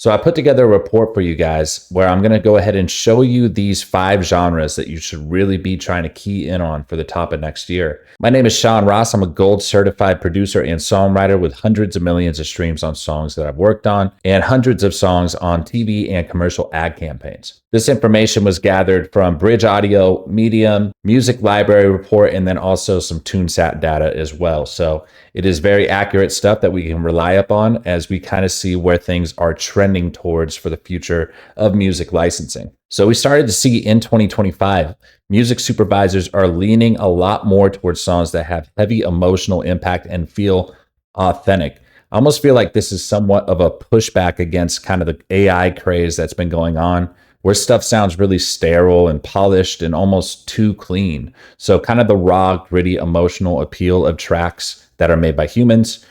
So I put together a report for you guys where I'm going to go ahead and show you these 5 genres that you should really be trying to key in on for the top of next year. My name is Sean Ross. I'm a gold certified producer and songwriter with hundreds of millions of streams on songs that I've worked on and hundreds of songs on TV and commercial ad campaigns. This information was gathered from Bridge Audio, Medium, Music Library Report, and then also some TuneSat data as well. So it is very accurate stuff that we can rely upon as we kind of see where things are trending towards for the future of music licensing. So we started to see in 2025, music supervisors are leaning a lot more towards songs that have heavy emotional impact and feel authentic. I almost feel like this is somewhat of a pushback against kind of the AI craze that's been going on, where stuff sounds really sterile and polished and almost too clean. So kind of the raw, gritty, emotional appeal of tracks that are made by humans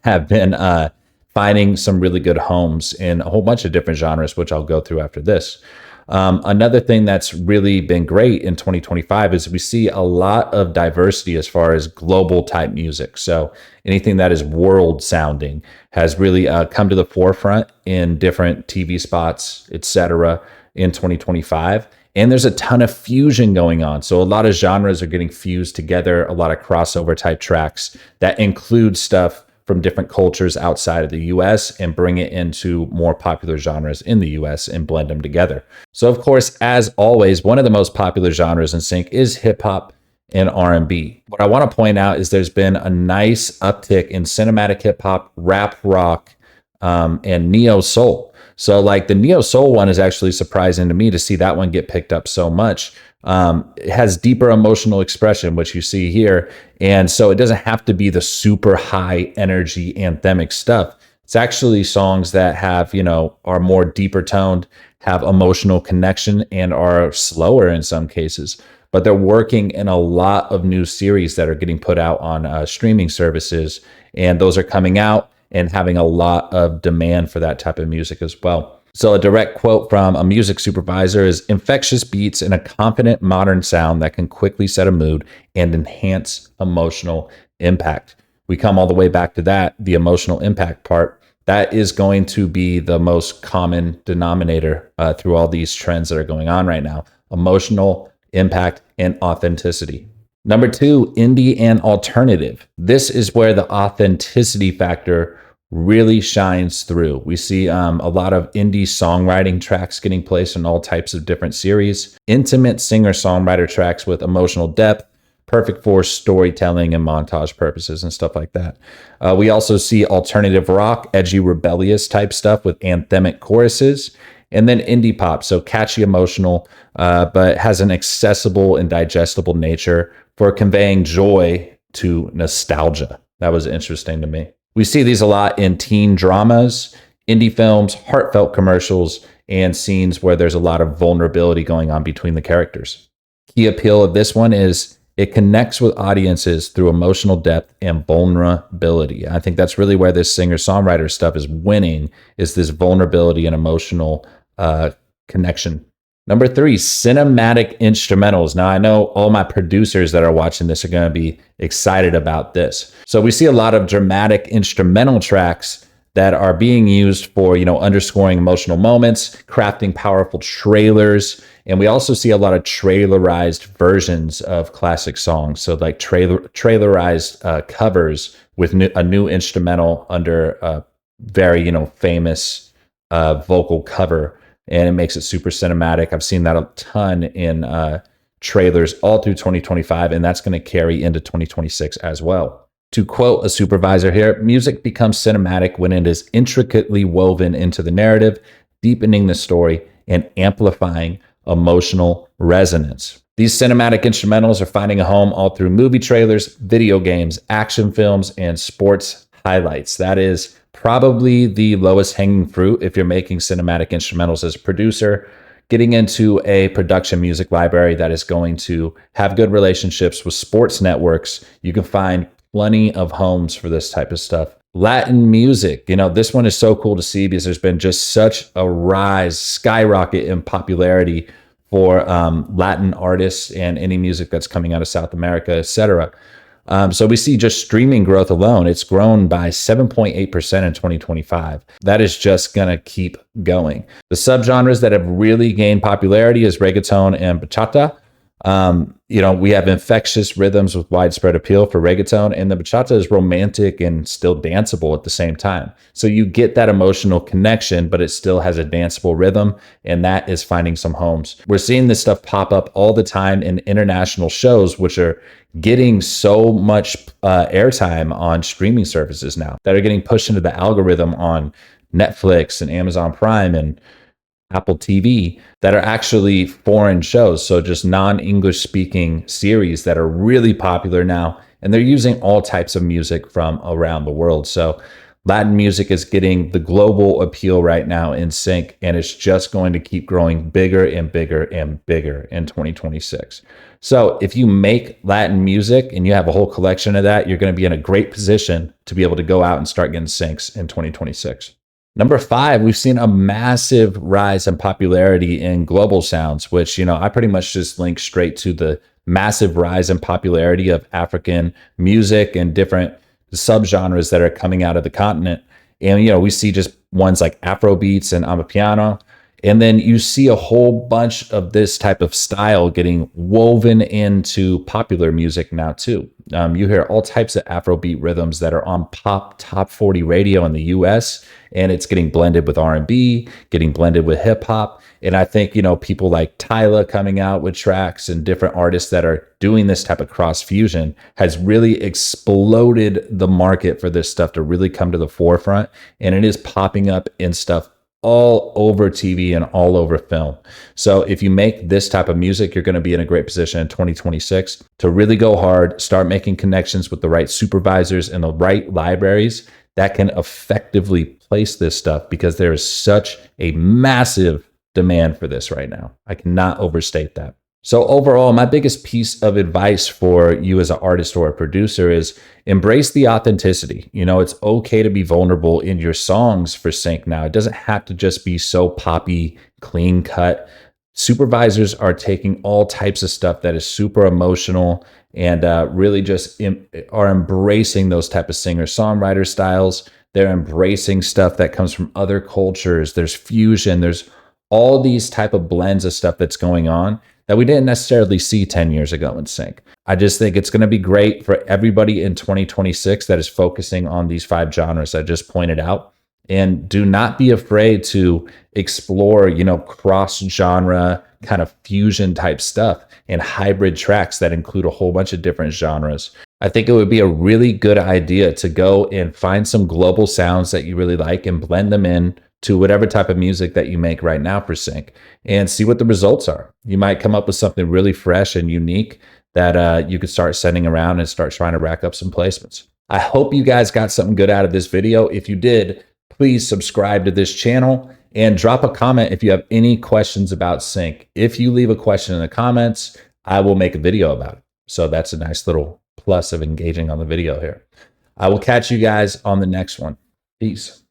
have been finding some really good homes in a whole bunch of different genres, which I'll go through after this. Another thing that's really been great in 2025 is we see a lot of diversity as far as global type music. So anything that is world sounding has really come to the forefront in different TV spots, etc. in 2025. And there's a ton of fusion going on. So a lot of genres are getting fused together, a lot of crossover type tracks that include stuff from different cultures outside of the US and bring it into more popular genres in the US and blend them together. So of course, as always, one of the most popular genres in sync is hip hop and R&B. What I want to point out is there's been a nice uptick in cinematic hip hop, rap rock, and neo soul. So like the neo soul one is actually surprising to me to see that one get picked up so much. It has deeper emotional expression, which you see here. And so it doesn't have to be the super high energy anthemic stuff. It's actually songs that have, are more deeper toned, have emotional connection, and are slower in some cases. But they're working in a lot of new series that are getting put out on streaming services. And those are coming out and having a lot of demand for that type of music as well. So a direct quote from a music supervisor is infectious beats and a confident modern sound that can quickly set a mood and enhance emotional impact. We come all the way back to that, the emotional impact part. That is going to be the most common denominator through all these trends that are going on right now. Emotional impact and authenticity. Number 2, indie and alternative. This is where the authenticity factor really shines through. We see a lot of indie songwriting tracks getting placed in all types of different series, intimate singer-songwriter tracks with emotional depth, perfect for storytelling and montage purposes and stuff like that. We also see alternative rock, edgy, rebellious type stuff with anthemic choruses, and then indie pop, so catchy, emotional, but has an accessible and digestible nature for conveying joy to nostalgia. That was interesting to me. We see these a lot in teen dramas, indie films, heartfelt commercials, and scenes where there's a lot of vulnerability going on between the characters. Key appeal of this one is it connects with audiences through emotional depth and vulnerability. I think that's really where this singer-songwriter stuff is winning, is this vulnerability and emotional connection. Number 3, cinematic instrumentals. Now, I know all my producers that are watching this are going to be excited about this. So we see a lot of dramatic instrumental tracks that are being used for, underscoring emotional moments, crafting powerful trailers. And we also see a lot of trailerized versions of classic songs. So like trailerized covers with a new instrumental under a very, famous vocal cover. And it makes it super cinematic. I've seen that a ton in trailers all through 2025, and that's going to carry into 2026 as well. To quote a supervisor here, music becomes cinematic when it is intricately woven into the narrative, deepening the story and amplifying emotional resonance. These cinematic instrumentals are finding a home all through movie trailers, video games, action films, and sports highlights. That is probably the lowest hanging fruit if you're making cinematic instrumentals as a producer. Getting into a production music library that is going to have good relationships with sports networks, you can find plenty of homes for this type of stuff. Latin music, this one is so cool to see because there's been just such a skyrocket in popularity for Latin artists and any music that's coming out of South America, etc. So we see just streaming growth alone, it's grown by 7.8% in 2025. That is just going to keep going. The subgenres that have really gained popularity is reggaeton and bachata. We have infectious rhythms with widespread appeal for reggaeton, and the bachata is romantic and still danceable at the same time. So you get that emotional connection, but it still has a danceable rhythm, and that is finding some homes. We're seeing this stuff pop up all the time in international shows, which are getting so much airtime on streaming services now that are getting pushed into the algorithm on Netflix and Amazon Prime and Apple TV that are actually foreign shows. So just non-English speaking series that are really popular now. And they're using all types of music from around the world. So Latin music is getting the global appeal right now in sync, and it's just going to keep growing bigger and bigger and bigger in 2026. So if you make Latin music and you have a whole collection of that, you're going to be in a great position to be able to go out and start getting syncs in 2026. Number 5, we've seen a massive rise in popularity in global sounds, which, I pretty much just link straight to the massive rise in popularity of African music and different subgenres that are coming out of the continent. And, we see just ones like Afro beats and Amapiano. And then you see a whole bunch of this type of style getting woven into popular music now too. You hear all types of Afrobeat rhythms that are on pop top 40 radio in the US, and it's getting blended with R&B, getting blended with hip hop. And I think, people like Tyla coming out with tracks and different artists that are doing this type of cross fusion has really exploded the market for this stuff to really come to the forefront. And it is popping up in stuff all over TV and all over film. So if you make this type of music, you're going to be in a great position in 2026 to really go hard, start making connections with the right supervisors and the right libraries that can effectively place this stuff, because there is such a massive demand for this right now. I cannot overstate that. So overall, my biggest piece of advice for you as an artist or a producer is embrace the authenticity. It's okay to be vulnerable in your songs for sync now. It doesn't have to just be so poppy, clean cut. Supervisors are taking all types of stuff that is super emotional and really just are embracing those type of singer-songwriter styles. They're embracing stuff that comes from other cultures. There's fusion. There's all these type of blends of stuff that's going on that we didn't necessarily see 10 years ago in sync. I just think it's going to be great for everybody in 2026 that is focusing on these 5 genres I just pointed out. And do not be afraid to explore, cross-genre kind of fusion type stuff and hybrid tracks that include a whole bunch of different genres. I think it would be a really good idea to go and find some global sounds that you really like and blend them in to whatever type of music that you make right now for sync and see what the results are. You might come up with something really fresh and unique that you could start sending around and start trying to rack up some placements. I hope you guys got something good out of this video. If you did, please subscribe to this channel and drop a comment if you have any questions about sync. If you leave a question in the comments, I will make a video about it. So that's a nice little plus of engaging on the video here. I will catch you guys on the next one. Peace.